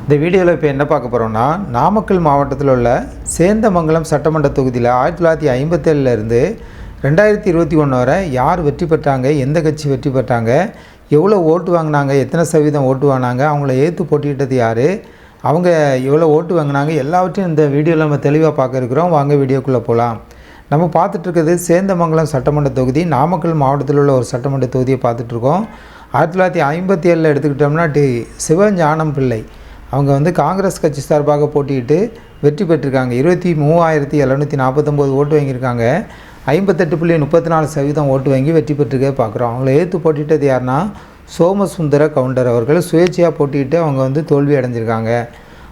இந்த வீடியோவில் இப்போ என்ன பார்க்க போகிறோம்னா, நாமக்கல் மாவட்டத்தில் உள்ள சேந்தமங்கலம் சட்டமன்ற தொகுதியில் 1957லேருந்து 2021 வரை யார் வெற்றி பெற்றாங்க, எந்த கட்சி வெற்றி பெற்றாங்க, எவ்வளோ ஓட்டு வாங்கினாங்க, எத்தனை சதவீதம் ஓட்டு வாங்கினாங்க, அவங்கள ஏற்று போட்டியிட்டது யார், அவங்க எவ்வளோ ஓட்டு வாங்கினாங்க, எல்லாவற்றையும் இந்த வீடியோவில் நம்ம தெளிவாக பார்க்க இருக்கிறோம். வாங்க வீடியோக்குள்ளே போகலாம். நம்ம பார்த்துட்ருக்கிறது சேந்தமங்கலம் சட்டமன்ற தொகுதி, நாமக்கல் மாவட்டத்தில் உள்ள ஒரு சட்டமன்ற தொகுதியை பார்த்துட்ருக்கோம். 1957 எடுத்துக்கிட்டோம்னா சிவஞானம் பிள்ளை அவங்க காங்கிரஸ் கட்சி சார்பாக போட்டியிட்டு வெற்றி பெற்றிருக்காங்க. 23,749 ஓட்டு வாங்கியிருக்காங்க. 58.34% ஓட்டு வாங்கி வெற்றி பெற்றிருக்க பார்க்குறோம். அவங்கள ஏற்று போட்டியிட்டது யாருன்னா சோமசுந்தர கவுண்டர் அவர்கள் சுயேட்சையாக போட்டியிட்டு அவங்க தோல்வி அடைஞ்சிருக்காங்க.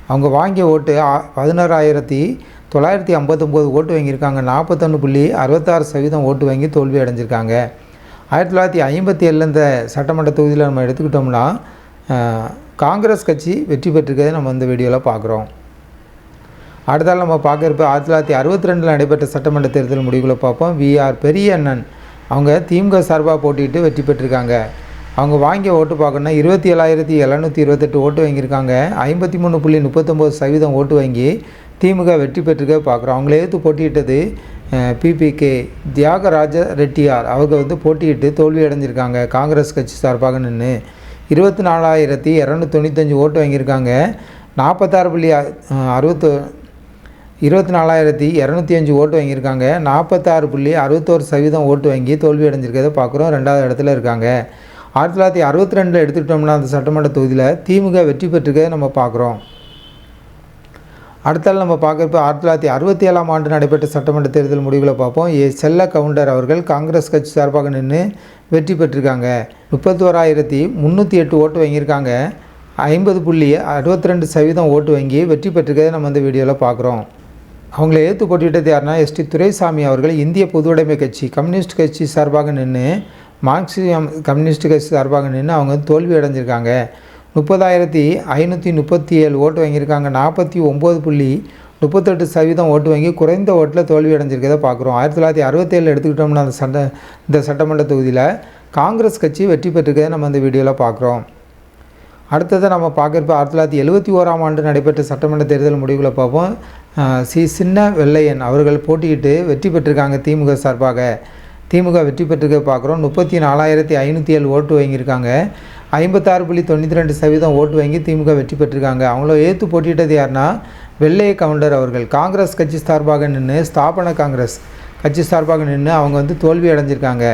அவங்க வாங்கிய ஓட்டு 16,959 ஓட்டு வாங்கியிருக்காங்க. 41.66% ஓட்டு வாங்கி தோல்வி அடைஞ்சிருக்காங்க. 1957 இந்த சட்டமன்ற தொகுதியில் நம்ம எடுத்துக்கிட்டோம்னா காங்கிரஸ் கட்சி வெற்றி பெற்றிருக்கிறத நம்ம இந்த வீடியோவில் பார்க்குறோம். அடுத்தால் நம்ம பார்க்குறப்ப 1962 நடைபெற்ற சட்டமன்ற தேர்தல் முடிவுகளை பார்ப்போம். விஆர் பெரிய அண்ணன் அவங்க திமுக சார்பாக போட்டிட்டு வெற்றி பெற்றிருக்காங்க. அவங்க வாங்கிய ஓட்டு பார்க்கணுன்னா 27,728 ஓட்டு வாங்கியிருக்காங்க. 53.39% ஓட்டு வாங்கி திமுக வெற்றி பெற்றிருக்க பார்க்குறோம். அவங்கள ஏற்று போட்டியிட்டது பிபிகே தியாகராஜ ரெட்டியார் அவங்க போட்டியிட்டு தோல்வி அடைஞ்சிருக்காங்க. காங்கிரஸ் கட்சி சார்பாக நின்று 24,295 ஓட்டு வாங்கியிருக்காங்க. 24,205 ஓட்டு வாங்கியிருக்காங்க. 46.61% ஓட்டு வாங்கி தோல்வி அடைஞ்சிருக்கிறத பார்க்குறோம். 2வது இடத்துல இருக்காங்க. 1962 எடுத்துக்கிட்டோம்னா அந்த சட்டமன்ற தொகுதியில் திமுக வெற்றி பெற்றிருக்கிறத நம்ம பார்க்குறோம். அடுத்தால் நம்ம பார்க்குறப்ப 1967 ஆண்டு நடைபெற்ற சட்டமன்ற தேர்தல் முடிவுகளை பார்ப்போம். செல்ல கவுண்டர் அவர்கள் காங்கிரஸ் கட்சி சார்பாக நின்று வெற்றி பெற்றிருக்காங்க. 31,308 ஓட்டு வாங்கியிருக்காங்க. 50.62% ஓட்டு வாங்கி வெற்றி பெற்றிருக்கிறத நம்ம இந்த வீடியோவில் பார்க்குறோம். அவங்கள ஏற்று போட்டியிட்டது யாருன்னா எஸ்டி துரைசாமி அவர்கள் இந்திய பொதுவுடைமை கட்சி கம்யூனிஸ்ட் கட்சி சார்பாக நின்று மார்க்சியம் கம்யூனிஸ்ட் கட்சி சார்பாக நின்று அவங்க தோல்வி அடைஞ்சிருக்காங்க. 30,537 ஓட்டு வாங்கியிருக்காங்க. 49.38% ஓட்டு வாங்கி குறைந்த ஓட்டில் தோல்வி அடைஞ்சிருக்கிறத பார்க்குறோம். 1967 எடுத்துக்கிட்டோம்னா இந்த சட்டமன்ற தொகுதியில் காங்கிரஸ் கட்சி வெற்றி பெற்றிருக்கிறத நம்ம இந்த வீடியோவில் பார்க்குறோம். அடுத்ததை நம்ம பார்க்குறப்ப 1971 ஆண்டு நடைபெற்ற சட்டமன்ற தேர்தல் முடிவுகளை பார்ப்போம். சின்ன வெள்ளையன் அவர்கள் போட்டியிட்டு வெற்றி பெற்றிருக்காங்க. திமுக சார்பாக திமுக வெற்றி பெற்றிருக்க பார்க்குறோம். 34,507 ஓட்டு வாங்கியிருக்காங்க. 56.92% ஓட்டு வாங்கி திமுக வெற்றி பெற்றிருக்காங்க. அவங்கள ஏற்று போட்டியிட்டது யாருன்னா வெள்ளைய கவுண்டர் அவர்கள் காங்கிரஸ் கட்சி சார்பாக நின்று ஸ்தாபன காங்கிரஸ் கட்சி சார்பாக நின்று அவங்க தோல்வி அடைஞ்சிருக்காங்க.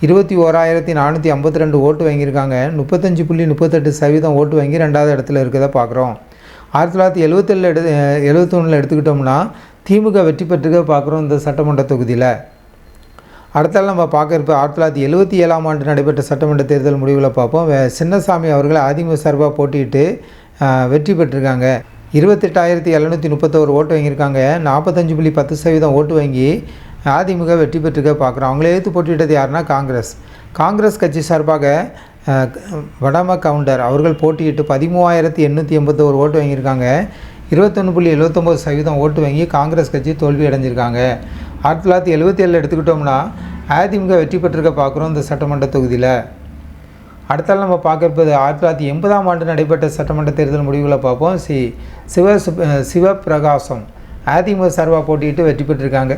21,452 ஓட்டு வாங்கியிருக்காங்க. 35.38% ஓட்டு வாங்கி 2வது இடத்துல இருக்கிறத பார்க்குறோம். 1971 எடுத்துக்கிட்டோம்னா திமுக வெற்றி பெற்றிருக்க பார்க்குறோம் இந்த சட்டமன்ற தொகுதியில். அடுத்தால் நம்ம பார்க்குறப்ப 1977 ஆண்டு நடைபெற்ற சட்டமன்ற தேர்தல் முடிவுகளை பார்ப்போம். சின்னசாமி அவர்கள் அதிமுக சார்பாக போட்டியிட்டு வெற்றி பெற்றிருக்காங்க. 28,731 ஓட்டு வாங்கியிருக்காங்க. 45.10% ஓட்டு வாங்கி அதிமுக வெற்றி பெற்றிருக்க பார்க்குறோம். அவங்கள ஏற்று போட்டியிட்டது யாருன்னா காங்கிரஸ் கட்சி சார்பாக வடம கவுண்டர் அவர்கள் போட்டியிட்டு 13,881 ஓட்டு வாங்கியிருக்காங்க. 21.79% ஓட்டு வாங்கி காங்கிரஸ் கட்சி தோல்வி அடைஞ்சிருக்காங்க. 1977 எடுத்துக்கிட்டோம்னா அதிமுக வெற்றி பெற்றிருக்க பார்க்குறோம் இந்த சட்டமன்ற தொகுதியில். அடுத்தால் நம்ம பார்க்குறது 1980 ஆண்டு நடைபெற்ற சட்டமன்ற தேர்தல் முடிவுகளை பார்ப்போம். சிவபிரகாசம் அதிமுக சார்பாக போட்டியிட்டு வெற்றி பெற்றிருக்காங்க.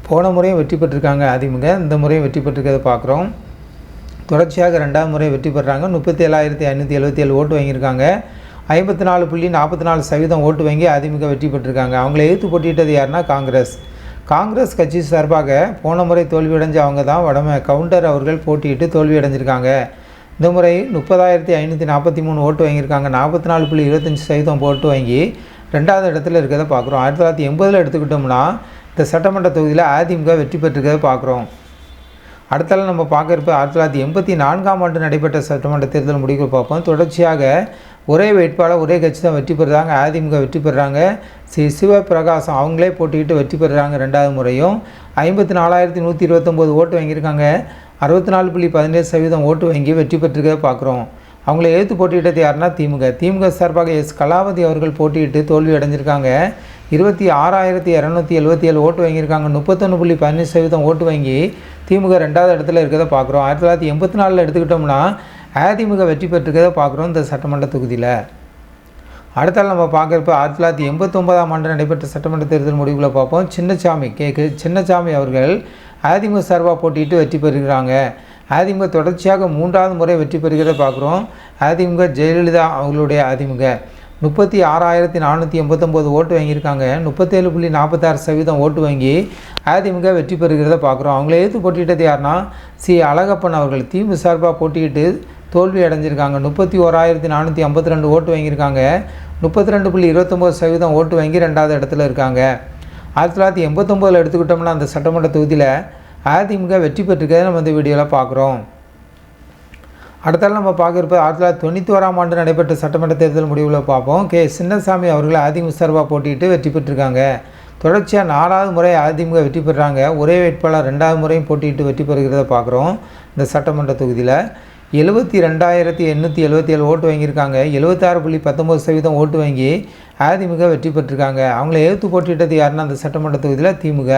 போன முறையும் வெற்றி பெற்றிருக்காங்க அதிமுக, இந்த முறையும் வெற்றி பெற்றிருக்கிறத பார்க்குறோம். தொடர்ச்சியாக 2வது முறை வெற்றி பெறுறாங்க. 37,577 ஓட்டு வாங்கியிருக்காங்க. 54.44% ஓட்டு வாங்கி அதிமுக வெற்றி பெற்றிருக்காங்க. அவங்கள ஏற்று போட்டியிட்டது யாருன்னா காங்கிரஸ் கட்சி சார்பாக போன முறை தோல்வியடைஞ்ச அவங்க தான் வடம கவுண்டர் அவர்கள் போட்டியிட்டு தோல்வி அடைஞ்சிருக்காங்க. இந்த முறை 30,543 ஓட்டு வாங்கியிருக்காங்க. 44.25% ஓட்டு வாங்கி 2வது இடத்துல இருக்கிறத பார்க்குறோம். 1980 எடுத்துக்கிட்டோம்னா இந்த சட்டமன்ற தொகுதியில் அதிமுக வெற்றி பெற்றிருக்கிறத பார்க்குறோம். அடுத்தால நம்ம பார்க்குறப்ப 1984 ஆண்டு நடைபெற்ற சட்டமன்ற தேர்தல் முடிவுகளை பார்ப்போம். தொடர்ச்சியாக ஒரே வேட்பாளர் ஒரே கட்சி தான் வெற்றி பெறுறாங்க. அதிமுக வெற்றி பெறுறாங்க. சிவபிரகாசம் அவங்களே போட்டிக்கிட்டு வெற்றி பெறுறாங்க 2வது முறையும். 54,129 ஓட்டு வாங்கியிருக்காங்க. 64.17% ஓட்டு வாங்கி வெற்றி பெற்றிருக்கிறத பார்க்குறோம். அவங்கள ஏற்று போட்டியிட்டது யாருன்னா திமுக சார்பாக கலாவதி அவர்கள் போட்டியிட்டு தோல்வி அடைஞ்சிருக்காங்க. 26,277 ஓட்டு வாங்கியிருக்காங்க. 31.15% ஓட்டு வாங்கி திமுக 2வது இடத்துல இருக்கிறத பார்க்குறோம். 1984 எடுத்துக்கிட்டோம்னா அதிமுக வெற்றி பெற்றிருக்கிறத பார்க்குறோம் இந்த சட்டமன்ற தொகுதியில். அடுத்தால் நம்ம பார்க்குறப்ப 1989ஆம் ஆண்டு நடைபெற்ற சட்டமன்ற தேர்தல் முடிவுகளை பார்ப்போம். சின்னசாமி அவர்கள் அதிமுக சார்பாக போட்டியிட்டு வெற்றி பெறுகிறாங்க. அதிமுக தொடர்ச்சியாக 3வது முறை வெற்றி பெறுகிறத பார்க்குறோம். அதிமுக ஜெயலலிதா அவர்களுடைய அதிமுக 36,489 ஓட்டு வாங்கியிருக்காங்க. 37.46% ஓட்டு வாங்கி அதிமுக வெற்றி பெறுகிறத பார்க்குறோம். அவங்கள எதிர்த்து போட்டியிட்டது யாருன்னா அழகப்பன் அவர்கள் திமுக சார்பாக போட்டியிட்டு தோல்வி அடைஞ்சிருக்காங்க. 31,452 ஓட்டு வாங்கியிருக்காங்க. 32.29% ஓட்டு வாங்கி 2வது இடத்துல இருக்காங்க. 1989 எடுத்துக்கிட்டோம்னா அந்த சட்டமன்ற தொகுதியில் அதிமுக வெற்றி பெற்றிருக்கிறத நம்ம இந்த வீடியோவில் பார்க்குறோம். அடுத்தாலும் நம்ம பார்க்குறப்ப 1991ஆம் ஆண்டு நடைபெற்ற சட்டமன்ற தேர்தல் முடிவில் பார்ப்போம். சின்னசாமி அவர்கள் அதிமுக சார்பாக போட்டியிட்டு வெற்றி பெற்றிருக்காங்க. தொடர்ச்சியாக 4வது முறை அதிமுக வெற்றி பெறுறாங்க. ஒரே வேட்பாளர் 2வது முறையும் போட்டியிட்டு வெற்றி பெறுகிறத பார்க்குறோம். இந்த சட்டமன்ற தொகுதியில் 72,877 ஓட்டு வாங்கியிருக்காங்க. 76.19% ஓட்டு வாங்கி அதிமுக வெற்றி பெற்றிருக்காங்க. அவங்கள எதிர்த்து போட்டியிட்டது யாருன்னா அந்த சட்டமன்ற தொகுதியில் திமுக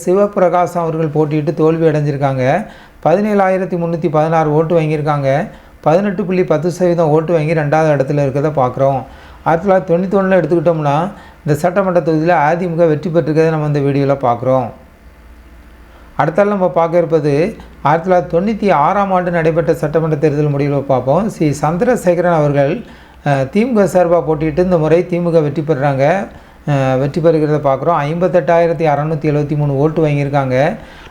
சிவபிரகாசம் அவர்கள் போட்டியிட்டு தோல்வி அடைஞ்சிருக்காங்க. 17,316 ஓட்டு வாங்கியிருக்காங்க. 18.10% ஓட்டு வாங்கி 2வது இடத்துல இருக்கிறத பார்க்குறோம். 1991 எடுத்துக்கிட்டோம்னா இந்த சட்டமன்ற தொகுதியில் அதிமுக வெற்றி பெற்றிருக்கிறத நம்ம இந்த வீடியோவில் பார்க்குறோம். அடுத்தால் நம்ம பார்க்க இருப்பது 1996ஆம் ஆண்டு நடைபெற்ற சட்டமன்ற தேர்தல் முடிவில் பார்ப்போம். சந்திரசேகரன் அவர்கள் திமுக சார்பாக போட்டியிட்டு இந்த முறை திமுக வெற்றி பெறுறாங்க. வெற்றி பெறுகிறத பார்க்குறோம். 58,673 ஓட்டு வாங்கியிருக்காங்க.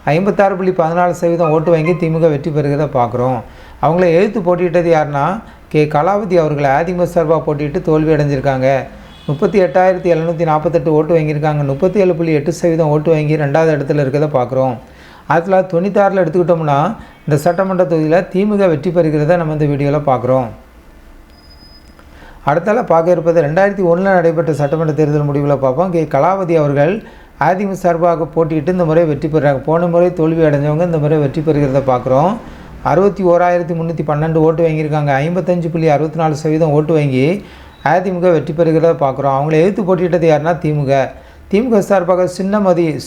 56.14% ஓட்டு வாங்கி திமுக வெற்றி பெறுகிறத பார்க்குறோம். அவங்கள எதிர்த்து போட்டியிட்டது யாருன்னா கலாவதி அவர்கள் அதிமுக சார்பாக போட்டியிட்டு தோல்வி அடைஞ்சிருக்காங்க. 38,748 ஓட்டு வாங்கியிருக்காங்க. 37.8% ஓட்டு வாங்கி 2வது இடத்துல இருக்கிறத பார்க்குறோம். 1996 எடுத்துக்கிட்டோம்னா இந்த சட்டமன்ற தொகுதியில் திமுக வெற்றி பெறுகிறத நம்ம இந்த வீடியோவில் பார்க்குறோம். அடுத்தால பார்க்க இருப்பது 2001 நடைபெற்ற சட்டமன்ற தேர்தல் முடிவில் பார்ப்போம். கலாவதி அவர்கள் அதிமுக சார்பாக போட்டியிட்டு இந்த முறை வெற்றி பெறுறாங்க. போன முறை தோல்வி அடைஞ்சவங்க இந்த முறை வெற்றி பெறுகிறத பார்க்குறோம். 61,312 ஓட்டு வாங்கியிருக்காங்க. 55.64% ஓட்டு வாங்கி அதிமுக வெற்றி பெறுகிறத பார்க்குறோம். அவங்கள எதிர்த்து போட்டியிட்டது யாருன்னா திமுக சார்பாக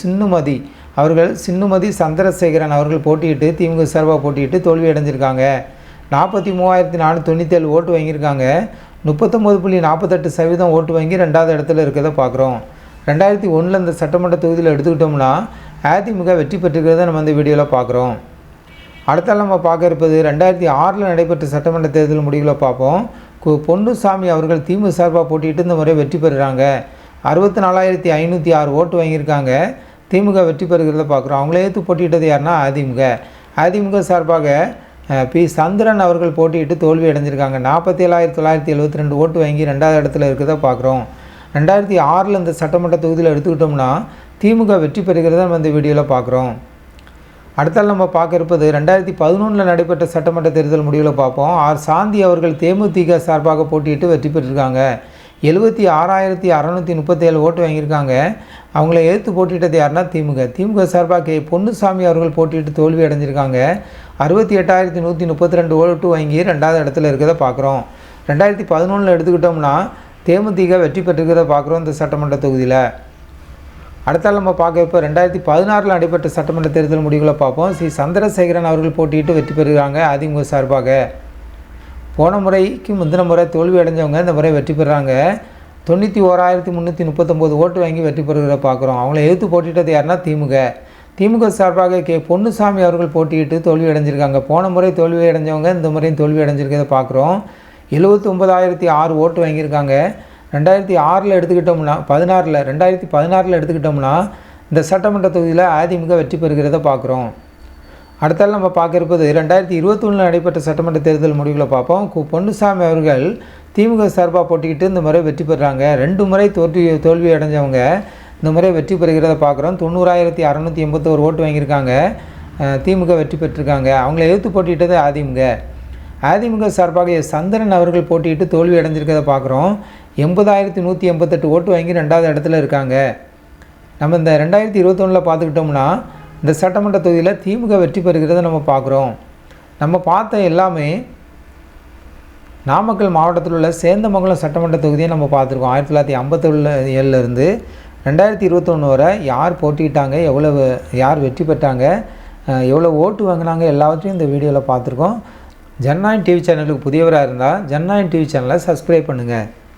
சின்னுமதி அவர்கள் சந்திரசேகரன் அவர்கள் போட்டியிட்டு திமுக சார்பாக போட்டியிட்டு தோல்வி அடைஞ்சிருக்காங்க. 43,497 ஓட்டு வாங்கியிருக்காங்க. 39.48% ஓட்டு வாங்கி 2வது இடத்துல இருக்கிறத பார்க்குறோம். 2001 இந்த சட்டமன்ற தொகுதியில் எடுத்துக்கிட்டோம்னா அதிமுக வெற்றி பெற்றிருக்கிறத நம்ம இந்த வீடியோவில் பார்க்குறோம். அடுத்தால் நம்ம பார்க்க இருப்பது 2006 நடைபெற்ற சட்டமன்ற தேர்தல் முடிவில் பார்ப்போம். பொன்னுசாமி அவர்கள் திமுக சார்பாக போட்டியிட்டு இந்த முறை வெற்றி பெறுறாங்க. 64,506 ஓட்டு வாங்கியிருக்காங்க. திமுக வெற்றி பெறுகிறத பார்க்குறோம். அவங்கள எதிர்த்து போட்டியிட்டது யாருன்னா அதிமுக சார்பாக சந்திரன் அவர்கள் போட்டியிட்டு தோல்வி அடைஞ்சிருக்காங்க. 47,972 ஓட்டு வாங்கி 2வது இடத்துல இருக்கிறத பார்க்குறோம். 2006 இந்த சட்டமன்ற தொகுதியில் எடுத்துக்கிட்டோம்னா திமுக வெற்றி பெறுகிறத நம்ம இந்த வீடியோவில் பார்க்குறோம். அடுத்தால் நம்ம பார்க்க இருப்பது 2011 நடைபெற்ற சட்டமன்ற தேர்தல் முடிவில் பார்ப்போம். சாந்தி அவர்கள் தேமுதிக சார்பாக போட்டியிட்டு வெற்றி பெற்றிருக்காங்க. 76,637 ஓட்டு வாங்கியிருக்காங்க. அவங்கள எதிர்த்து போட்டியிட்டது யாருன்னா திமுக சார்பாக பொன்னுசாமி அவர்கள் போட்டியிட்டு தோல்வி அடைஞ்சிருக்காங்க. 68,132 ஓட்டு வாங்கி 2வது இடத்துல இருக்கிறத பார்க்குறோம். 2011 எடுத்துக்கிட்டோம்னா தேமுதிக வெற்றி பெற்றிருக்கிறத பார்க்குறோம் இந்த சட்டமன்ற தொகுதியில். அடுத்தால் நம்ம பார்க்க இப்போ 2016 நடைபெற்ற சட்டமன்ற தேர்தல் முடிவுகளை பார்ப்போம். சந்திரசேகரன் அவர்கள் போட்டியிட்டு வெற்றி பெறுகிறாங்க அதிமுக சார்பாக. போன முறைக்கு முந்தின முறை தோல்வி அடைஞ்சவங்க இந்த முறை வெற்றி பெறுறாங்க. 91,339 ஓட்டு வாங்கி வெற்றி பெறுகிறத பார்க்குறோம். அவங்கள எதிர்த்து போட்டியிட்டது யாருன்னா திமுக சார்பாக பொன்னுசாமி அவர்கள் போட்டியிட்டு தோல்வி அடைஞ்சிருக்காங்க. போன முறை தோல்வி அடைஞ்சவங்க இந்த முறையும் தோல்வி அடைஞ்சிருக்கிறத பார்க்குறோம். 79,006 ஓட்டு வாங்கியிருக்காங்க. 2006 எடுத்துக்கிட்டோம்னா 2016 எடுத்துக்கிட்டோம்னா இந்த சட்டமன்ற தொகுதியில் அதிமுக வெற்றி பெறுகிறத பார்க்குறோம். அடுத்தால் நம்ம பார்க்க இருப்பது 2021 நடைபெற்ற சட்டமன்ற தேர்தல் முடிவுகளை பார்ப்போம். பொன்னுசாமி அவர்கள் திமுக சார்பாக போட்டிக்கிட்டு இந்த முறை வெற்றி பெறுறாங்க. 2 முறை தோல்வி அடைஞ்சவங்க இந்த முறை வெற்றி பெறுகிறத பார்க்குறோம். 90,681 ஓட்டு வாங்கியிருக்காங்க. திமுக வெற்றி பெற்றிருக்காங்க. அவங்கள எதிர்த்து போட்டியிட்டது அதிமுக சார்பாக சந்திரன் அவர்கள் போட்டியிட்டு தோல்வி அடைஞ்சிருக்கிறத பார்க்குறோம். 80,188 ஓட்டு வாங்கி 2வது இடத்துல இருக்காங்க. நம்ம இந்த 2021 பார்த்துக்கிட்டோம்னா இந்த சட்டமன்ற தொகுதியில் திமுக வெற்றி பெறுகிறத நம்ம பார்க்குறோம். நம்ம பார்த்த எல்லாமே நாமக்கல் மாவட்டத்தில் உள்ள சேந்தமங்கலம் சட்டமன்ற தொகுதியை நம்ம பார்த்துருக்கோம். 1957 2021 வரை யார் போட்டிக்கிட்டாங்க, யார் வெற்றி பெற்றாங்க, எவ்வளோ ஓட்டு வாங்கினாங்க, எல்லாவற்றையும் இந்த வீடியோவில் பார்த்துருக்கோம். ஜனநாயகம் டிவி சேனலுக்கு புதியவராக இருந்தால் ஜனநாயகம் டிவி சேனலை சப்ஸ்கிரைப் பண்ணுங்கள்.